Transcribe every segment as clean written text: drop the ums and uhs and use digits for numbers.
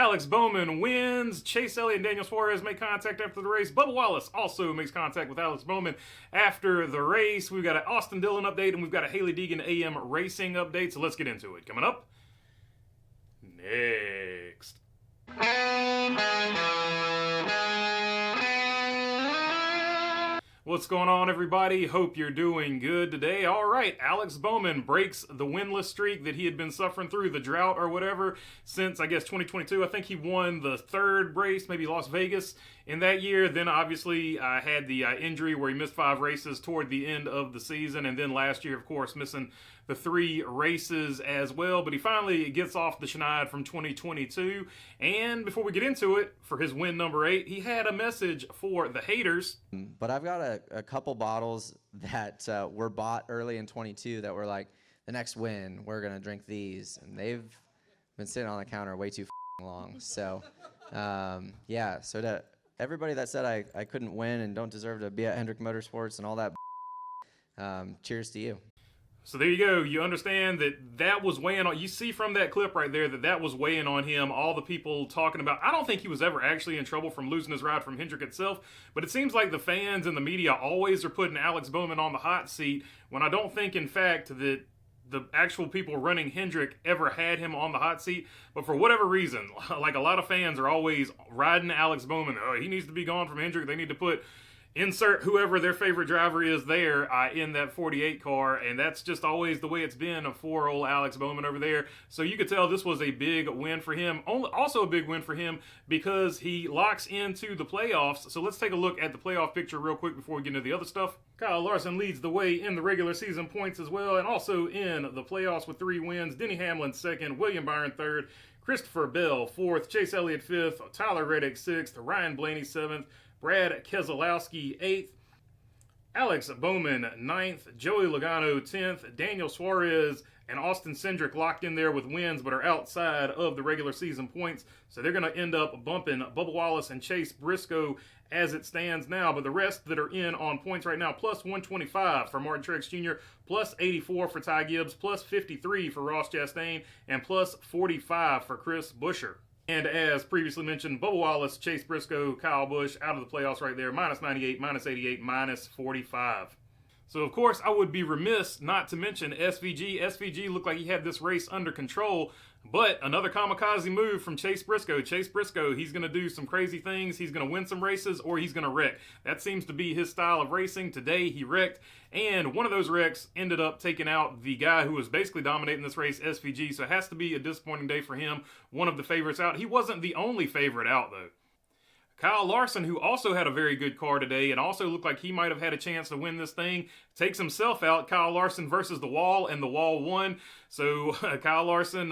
Alex Bowman wins. Chase Elliott and Daniel Suarez make contact after the race. Bubba Wallace also makes contact with Alex Bowman after the race. We've got an Austin Dillon update, and we've got a Hailie Deegan AM racing update. So let's get into it. Coming up next. What's going on, everybody? Hope you're doing good today. All right, Alex Bowman breaks the winless streak that he had been suffering through, the drought or whatever, since, I guess, 2022. I think he won the third race, maybe Las Vegas, in that year. Then, obviously, had the injury where he missed 5 races toward the end of the season. And then last year, of course, missing the 3 races as well. But he finally gets off the schneid from 2022. And before we get into it, for his win number 8, he had a message for the haters. But I've got a couple bottles that were bought early in 22 that were like, the next win, we're going to drink these. And they've been sitting on the counter way too long. So, yeah, so to everybody that said I couldn't win and don't deserve to be at Hendrick Motorsports and all that, cheers to you. So there you go. You understand that was weighing on, you see from that clip right there that was weighing on him, all the people talking about. I don't think he was ever actually in trouble from losing his ride from Hendrick itself, but it seems like the fans and the media always are putting Alex Bowman on the hot seat, when I don't think, in fact, that the actual people running Hendrick ever had him on the hot seat. But for whatever reason, like, a lot of fans are always riding Alex Bowman. Oh, he needs to be gone from Hendrick. They need to put insert whoever their favorite driver is there in that 48 car, and that's just always the way it's been for old Alex Bowman over there. So you could tell this was a big win for him. Also a big win for him because he locks into the playoffs. So let's take a look at the playoff picture real quick before we get into the other stuff. Kyle Larson leads the way in the regular season points as well, and also in the playoffs with 3 wins. Denny Hamlin 2nd, William Byron 3rd, Christopher Bell 4th, Chase Elliott 5th, Tyler Reddick 6th, Ryan Blaney 7th, Brad Keselowski 8th, Alex Bowman 9th, Joey Logano 10th, Daniel Suarez and Austin Cindric locked in there with wins but are outside of the regular season points. So they're going to end up bumping Bubba Wallace and Chase Briscoe as it stands now. But the rest that are in on points right now, plus 125 for Martin Truex Jr., plus 84 for Ty Gibbs, plus 53 for Ross Chastain, and plus 45 for Chris Buescher. And as previously mentioned, Bubba Wallace, Chase Briscoe, Kyle Busch out of the playoffs right there. Minus 98, minus 88, minus 45. So, of course, I would be remiss not to mention SVG. SVG looked like he had this race under control, but another kamikaze move from Chase Briscoe. Chase Briscoe, he's going to do some crazy things. He's going to win some races, or he's going to wreck. That seems to be his style of racing. Today, he wrecked, and one of those wrecks ended up taking out the guy who was basically dominating this race, SVG, so it has to be a disappointing day for him. One of the favorites out. He wasn't the only favorite out, though. Kyle Larson, who also had a very good car today and also looked like he might have had a chance to win this thing, takes himself out. Kyle Larson versus the wall, and the wall won. So Kyle Larson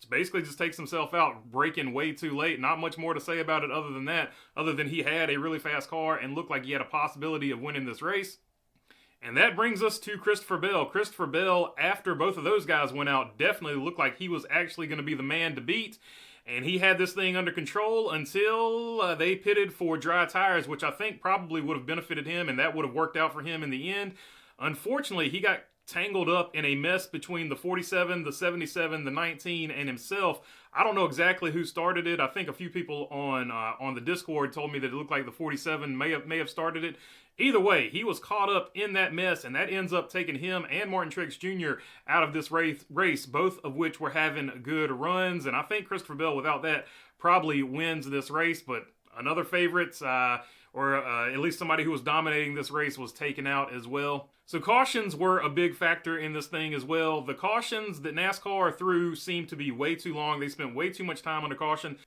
basically just takes himself out, braking way too late. Not much more to say about it other than that, other than he had a really fast car and looked like he had a possibility of winning this race. And that brings us to Christopher Bell. Christopher Bell, after both of those guys went out, definitely looked like he was actually going to be the man to beat. And he had this thing under control until they pitted for dry tires, which I think probably would have benefited him, and that would have worked out for him in the end. Unfortunately, he got tangled up in a mess between the 47, the 77, the 19, and himself. I don't know exactly who started it. I think a few people on the Discord told me that it looked like the 47 may have started it. Either way, he was caught up in that mess, and that ends up taking him and Martin Truex Jr. out of this race, both of which were having good runs. And I think Christopher Bell, without that, probably wins this race. But another favorite, or at least somebody who was dominating this race, was taken out as well. So cautions were a big factor in this thing as well. The cautions that NASCAR threw seemed to be way too long. They spent way too much time under caution.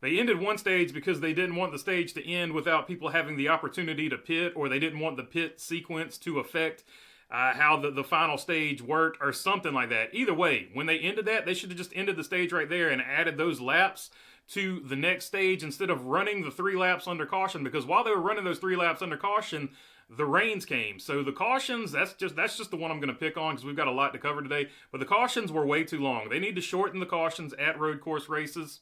They ended one stage because they didn't want the stage to end without people having the opportunity to pit, or they didn't want the pit sequence to affect how the final stage worked, or something like that. Either way, when they ended that, they should have just ended the stage right there and added those laps to the next stage instead of running the 3 laps under caution, because while they were running those 3 laps under caution, the rains came. So the cautions, that's just the one I'm going to pick on because we've got a lot to cover today. But the cautions were way too long. They need to shorten the cautions at road course races.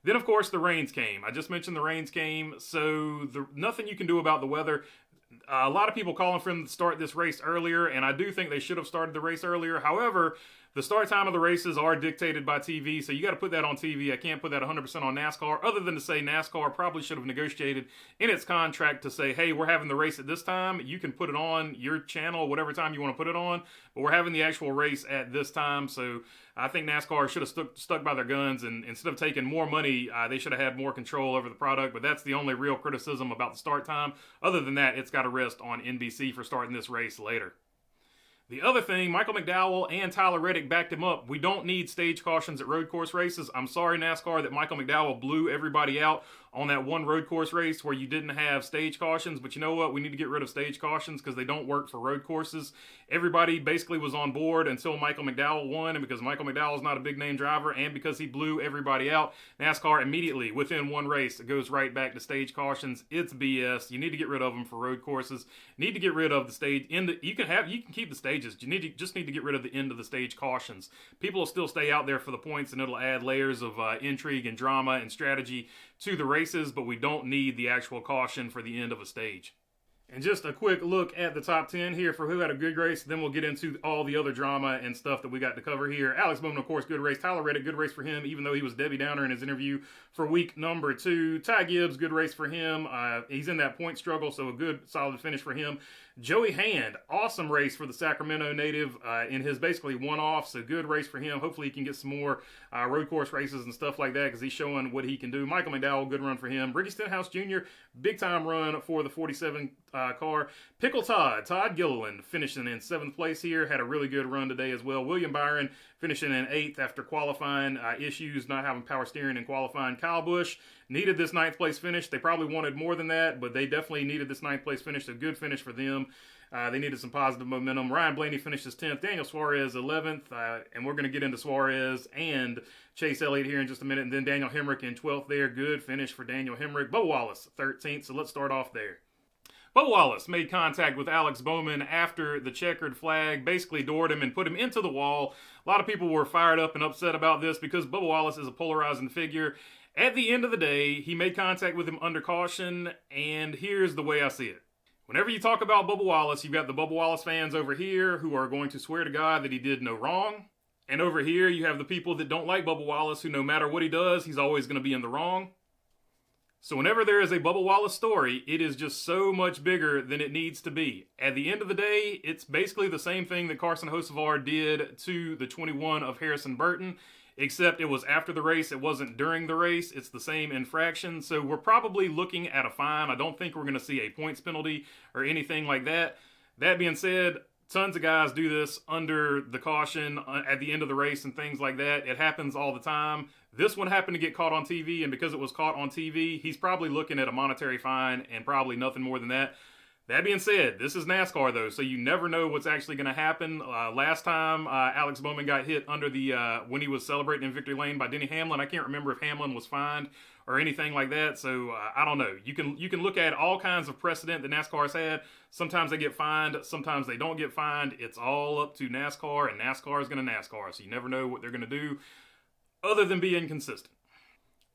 Then, of course, the rains came. I just mentioned the rains came, so nothing you can do about the weather. A lot of people calling for them to start this race earlier, and I do think they should have started the race earlier. However, The start time of the races are dictated by TV, so you got to put that on TV. I can't put that 100% on NASCAR, other than to say NASCAR probably should have negotiated in its contract to say, hey, we're having the race at this time. You can put it on your channel, whatever time you want to put it on, but we're having the actual race at this time. So I think NASCAR should have stuck by their guns, and instead of taking more money, they should have had more control over the product. But that's the only real criticism about the start time. Other than that, it's got to rest on NBC for starting this race later. The other thing, Michael McDowell and Tyler Reddick backed him up. We don't need stage cautions at road course races. I'm sorry, NASCAR, that Michael McDowell blew everybody out on that one road course race where you didn't have stage cautions. But you know what? We need to get rid of stage cautions because they don't work for road courses. Everybody basically was on board until Michael McDowell won. And because Michael McDowell is not a big name driver and because he blew everybody out, NASCAR immediately, within one race, goes right back to stage cautions. It's BS. You need to get rid of them for road courses. You need to get rid of the stage. You can keep the stages. You just need to get rid of the end of the stage cautions. People will still stay out there for the points, and it'll add layers of intrigue and drama and strategy to the races, but we don't need the actual caution for the end of a stage. And just a quick look at the top 10 here for who had a good race. Then we'll get into all the other drama and stuff that we got to cover here. Alex Bowman, of course, good race. Tyler Reddick, good race for him, even though he was Debbie Downer in his interview for week number 2. Ty Gibbs, good race for him. He's in that point struggle, so a good, solid finish for him. Joey Hand, awesome race for the Sacramento native in his basically one-off, so good race for him. Hopefully he can get some more road course races and stuff like that because he's showing what he can do. Michael McDowell, good run for him. Ricky Stenhouse Jr., big-time run for the 47 car. Pickle Todd Gilliland finishing in 7th place here, had a really good run today as well. William Byron finishing in 8th after qualifying issues, not having power steering and qualifying. Kyle Busch needed this 9th place finish. They probably wanted more than that, but they definitely needed this 9th place finish. A good finish for them. They needed some positive momentum. Ryan Blaney finishes 10th. Daniel Suarez 11th. And we're going to get into Suarez and Chase Elliott here in just a minute. And then Daniel Hemrick in 12th there. Good finish for Daniel Hemrick. Bubba Wallace 13th. So let's start off there. Bubba Wallace made contact with Alex Bowman after the checkered flag, basically doored him and put him into the wall. A lot of people were fired up and upset about this because Bubba Wallace is a polarizing figure. At the end of the day, he made contact with him under caution, and here's the way I see it. Whenever you talk about Bubba Wallace, you've got the Bubba Wallace fans over here who are going to swear to God that he did no wrong. And over here, you have the people that don't like Bubba Wallace who no matter what he does, he's always going to be in the wrong. So whenever there is a Bubba Wallace story, it is just so much bigger than it needs to be. At the end of the day, it's basically the same thing that Carson Hocevar did to the 21 of Harrison Burton, except it was after the race, it wasn't during the race. It's the same infraction, so we're probably looking at a fine. I don't think we're going to see a points penalty or anything like that. That being said, tons of guys do this under the caution at the end of the race and things like that. It happens all the time. This one happened to get caught on TV, and because it was caught on TV, he's probably looking at a monetary fine and probably nothing more than that. That being said, this is NASCAR, though, so you never know what's actually going to happen. Last time, Alex Bowman got hit under the when he was celebrating in Victory Lane by Denny Hamlin. I can't remember if Hamlin was fined or anything like that, so I don't know. You can look at all kinds of precedent that NASCAR's had. Sometimes they get fined, sometimes they don't get fined. It's all up to NASCAR, and NASCAR is going to NASCAR, so you never know what they're going to do other than be inconsistent.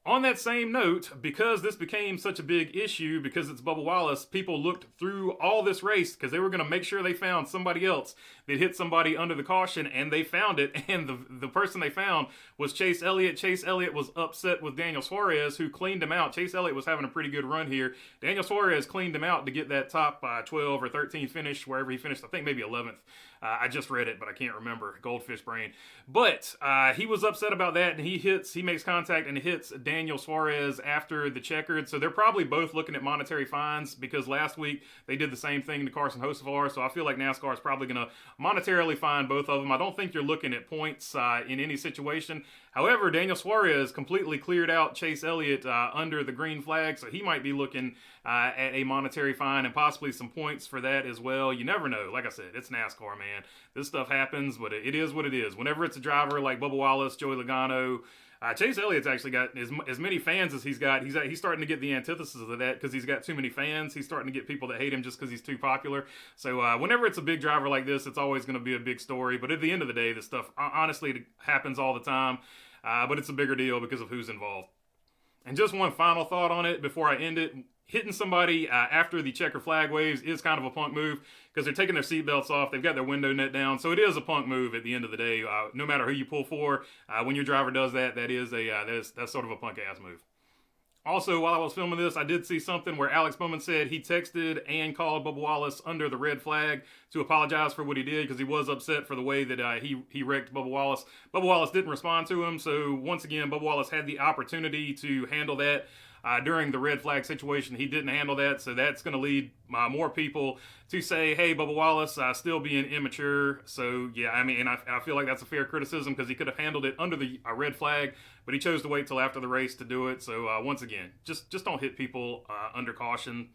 On that same note, because this became such a big issue, because it's Bubba Wallace, people looked through all this race because they were going to make sure they found somebody else that hit somebody under the caution, and they found it, and the person they found was Chase Elliott. Chase Elliott was upset with Daniel Suarez, who cleaned him out. Chase Elliott was having a pretty good run here. Daniel Suarez cleaned him out to get that top 12 or 13 finish, wherever he finished, I think maybe 11th. I just read it, but I can't remember. Goldfish brain. But he was upset about that, and he makes contact and hits Daniel Suarez after the checkered. So they're probably both looking at monetary fines because last week they did the same thing to Carson Hocevar. So I feel like NASCAR is probably going to monetarily fine both of them. I don't think you're looking at points in any situation. However, Daniel Suarez completely cleared out Chase Elliott under the green flag, so he might be looking at a monetary fine and possibly some points for that as well. You never know. Like I said, it's NASCAR, man. This stuff happens, but it is what it is. Whenever it's a driver like Bubba Wallace, Joey Logano, Chase Elliott's actually got as many fans as he's got. He's starting to get the antithesis of that because he's got too many fans. He's starting to get people that hate him just because he's too popular. So whenever it's a big driver like this, it's always going to be a big story. But at the end of the day, this stuff honestly happens all the time. But it's a bigger deal because of who's involved. And just one final thought on it before I end it. Hitting somebody after the checker flag waves is kind of a punk move because they're taking their seatbelts off. They've got their window net down. So it is a punk move at the end of the day. No matter who you pull for, when your driver does that, that's sort of a punk ass move. Also, while I was filming this, I did see something where Alex Bowman said he texted and called Bubba Wallace under the red flag to apologize for what he did because he was upset for the way that he wrecked Bubba Wallace. Bubba Wallace didn't respond to him, so once again, Bubba Wallace had the opportunity to handle that during the red flag situation. He didn't handle that, so that's going to lead more people to say, hey, Bubba Wallace still being immature. So, yeah, I mean, I feel like that's a fair criticism because he could have handled it under the red flag, but he chose to wait till after the race to do it. So, once again, just don't hit people under caution.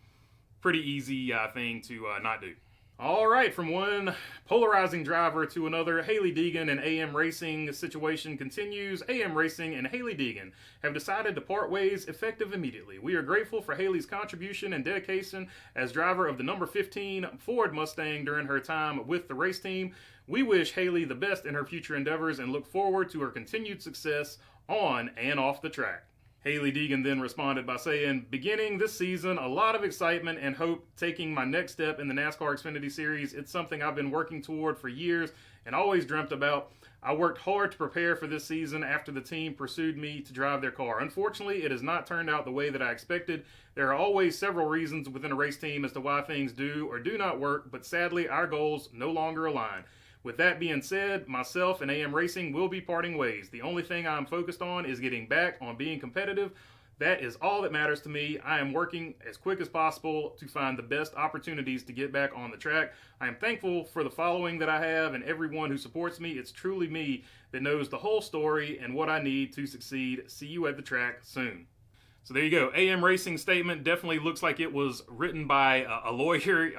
Pretty easy thing to not do. All right, from one polarizing driver to another, Hailie Deegan and AM Racing situation continues. AM Racing and Hailie Deegan have decided to part ways effective immediately. We are grateful for Hailie's contribution and dedication as driver of the number 15 Ford Mustang during her time with the race team. We wish Hailie the best in her future endeavors and look forward to her continued success on and off the track. Hailie Deegan then responded by saying, beginning this season, a lot of excitement and hope taking my next step in the NASCAR Xfinity Series. It's something I've been working toward for years and always dreamt about. I worked hard to prepare for this season after the team pursued me to drive their car. Unfortunately, it has not turned out the way that I expected. There are always several reasons within a race team as to why things do or do not work, but sadly, our goals no longer align. With that being said, myself and AM Racing will be parting ways. The only thing I'm focused on is getting back on being competitive. That is all that matters to me. I am working as quick as possible to find the best opportunities to get back on the track. I am thankful for the following that I have and everyone who supports me. It's truly me that knows the whole story and what I need to succeed. See you at the track soon. So there you go. AM Racing statement definitely looks like it was written by a lawyer,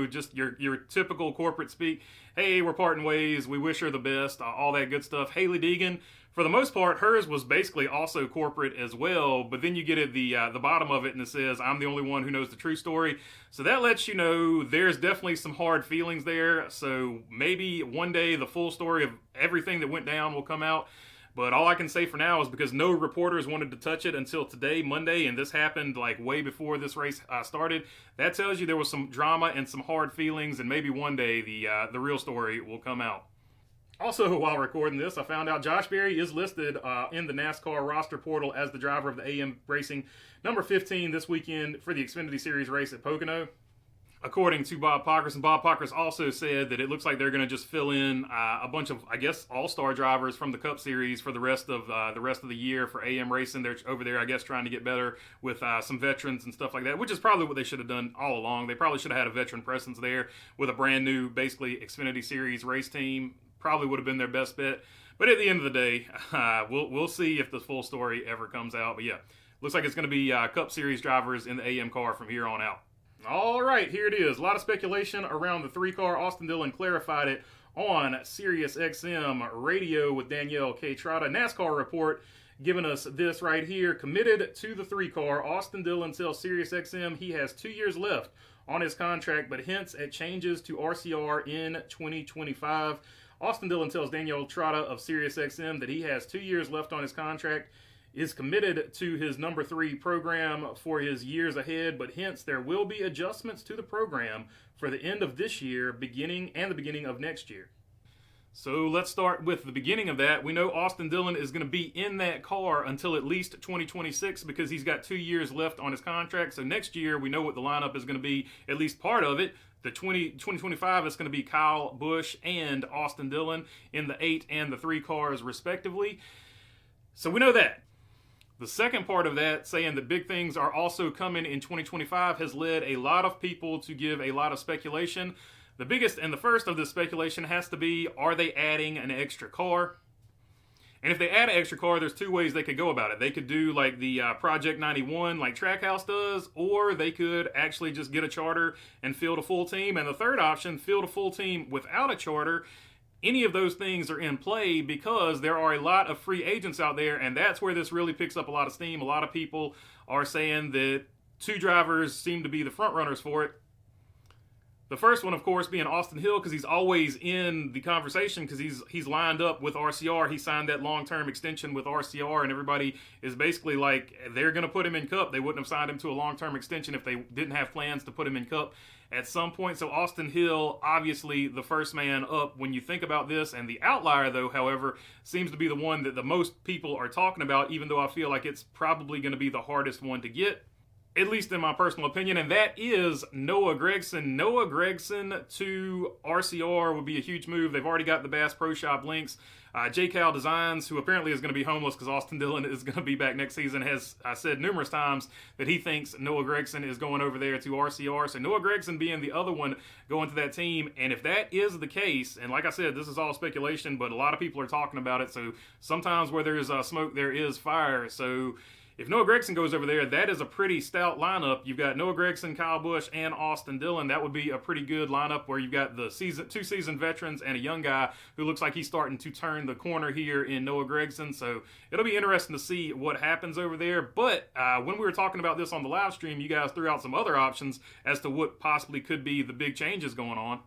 just your typical corporate speak. Hey, we're parting ways. We wish her the best, all that good stuff. Hailie Deegan, for the most part, hers was basically also corporate as well, but then you get at the bottom of it and it says, I'm the only one who knows the true story. So that lets you know there's definitely some hard feelings there. So maybe one day the full story of everything that went down will come out. But all I can say for now is because no reporters wanted to touch it until today, Monday, and this happened like way before this race started. That tells you there was some drama and some hard feelings, and maybe one day the real story will come out. Also, while recording this, I found out Josh Berry is listed in the NASCAR roster portal as the driver of the AM Racing number 15 this weekend for the Xfinity Series race at Pocono. According to Bob Pockris, and Bob Pockris also said that it looks like they're going to just fill in a bunch of, I guess, all-star drivers from the Cup Series for the rest of the year for AM Racing. They're over there, I guess, trying to get better with some veterans and stuff like that, which is probably what they should have done all along. They probably should have had a veteran presence there with a brand new, basically, Xfinity Series race team. Probably would have been their best bet. But at the end of the day, we'll see if the full story ever comes out. But yeah, looks like it's going to be Cup Series drivers in the AM car from here on out. All right, here it is. A lot of speculation around the three-car. Austin Dillon clarified it on Sirius XM radio with Danielle K. Trotta. NASCAR report giving us this right here. Committed to the three-car, Austin Dillon tells Sirius XM he has 2 years left on his contract, but hints at changes to RCR in 2025. Austin Dillon tells Danielle Trotta of Sirius XM that he has 2 years left on his contract, is committed to his number 3 program for his years ahead, but hence there will be adjustments to the program for the end of this year, beginning of next year. So let's start with the beginning of that. We know Austin Dillon is going to be in that car until at least 2026 because he's got 2 years left on his contract. So next year we know what the lineup is going to be, at least part of it. The 2025 is going to be Kyle Busch and Austin Dillon in the 8 and the 3 cars respectively. So we know that. The second part of that, saying that big things are also coming in 2025, has led a lot of people to give a lot of speculation. The biggest and the first of this speculation has to be, are they adding an extra car? And if they add an extra car, there's 2 ways they could go about it. They could do like the Project 91 like Trackhouse does, or they could actually just get a charter and field a full team. And the third option, field a full team without a charter. Any of those things are in play because there are a lot of free agents out there, and that's where this really picks up a lot of steam. A lot of people are saying that 2 drivers seem to be the front runners for it. The first one, of course, being Austin Hill, because he's always in the conversation because he's lined up with RCR. He signed that long-term extension with RCR, and everybody is basically like, they're going to put him in Cup. They wouldn't have signed him to a long-term extension if they didn't have plans to put him in Cup at some point. So Austin Hill, obviously the first man up when you think about this. And the outlier, though, however, seems to be the one that the most people are talking about, even though I feel like it's probably going to be the hardest one to get, at least in my personal opinion, and that is Noah Gragson. Noah Gragson to RCR would be a huge move. They've already got the Bass Pro Shop links. J-Cal Designs, who apparently is going to be homeless because Austin Dillon is going to be back next season, has said numerous times that he thinks Noah Gragson is going over there to RCR. So Noah Gragson being the other one going to that team. And if that is the case, and like I said, this is all speculation, but a lot of people are talking about it. So sometimes where there is smoke, there is fire. So if Noah Gragson goes over there, that is a pretty stout lineup. You've got Noah Gragson, Kyle Busch, and Austin Dillon. That would be a pretty good lineup where you've got the two seasoned veterans and a young guy who looks like he's starting to turn the corner here in Noah Gragson. So it'll be interesting to see what happens over there. But when we were talking about this on the live stream, you guys threw out some other options as to what possibly could be the big changes going on.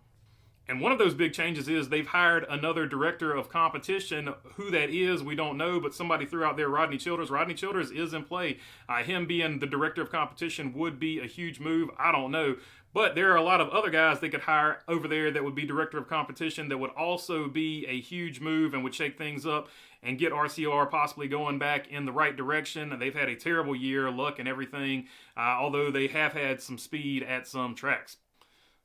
And one of those big changes is they've hired another director of competition. Who that is, we don't know, but somebody threw out there Rodney Childers. Rodney Childers is in play. Him being the director of competition would be a huge move. I don't know. But there are a lot of other guys they could hire over there that would be director of competition that would also be a huge move and would shake things up and get RCR possibly going back in the right direction. They've had a terrible year, luck and everything, although they have had some speed at some tracks.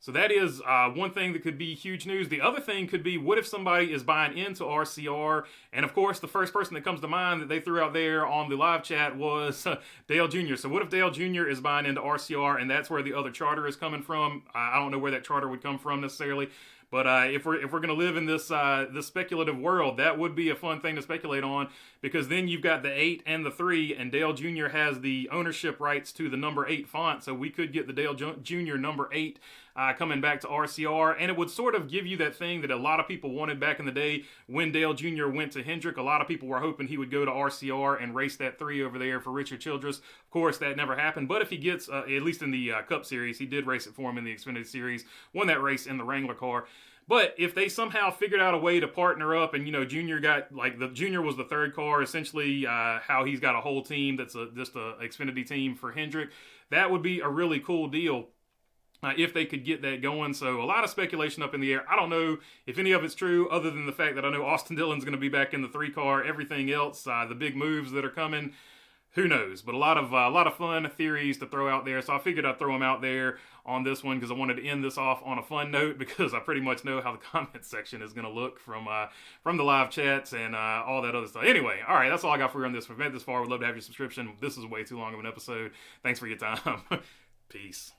So that is one thing that could be huge news. The other thing could be, what if somebody is buying into RCR? And of course, the first person that comes to mind that they threw out there on the live chat was Dale Jr. So what if Dale Jr. is buying into RCR and that's where the other charter is coming from? I don't know where that charter would come from necessarily. But if we're going to live in this speculative world, that would be a fun thing to speculate on, because then you've got the 8 and the 3, and Dale Jr. has the ownership rights to the number 8 font, so we could get the Dale Jr. number 8 coming back to RCR, and it would sort of give you that thing that a lot of people wanted back in the day when Dale Jr. went to Hendrick. A lot of people were hoping he would go to RCR and race that 3 over there for Richard Childress. Of course, that never happened, but if he gets, at least in the Cup Series, he did race it for him in the Xfinity Series, won that race in the Wrangler car. But if they somehow figured out a way to partner up and, Junior got, the Junior was the third car, essentially how he's got a whole team that's just a Xfinity team for Hendrick, that would be a really cool deal if they could get that going. So a lot of speculation up in the air. I don't know if any of it's true, other than the fact that I know Austin Dillon's going to be back in the 3 car. Everything else, the big moves that are coming, who knows? But a lot of fun theories to throw out there. So I figured I'd throw them out there on this one because I wanted to end this off on a fun note, because I pretty much know how the comment section is going to look from the live chats and all that other stuff. Anyway, all right, that's all I got for you on this. If you've made this far, we'd love to have your subscription. This is way too long of an episode. Thanks for your time. Peace.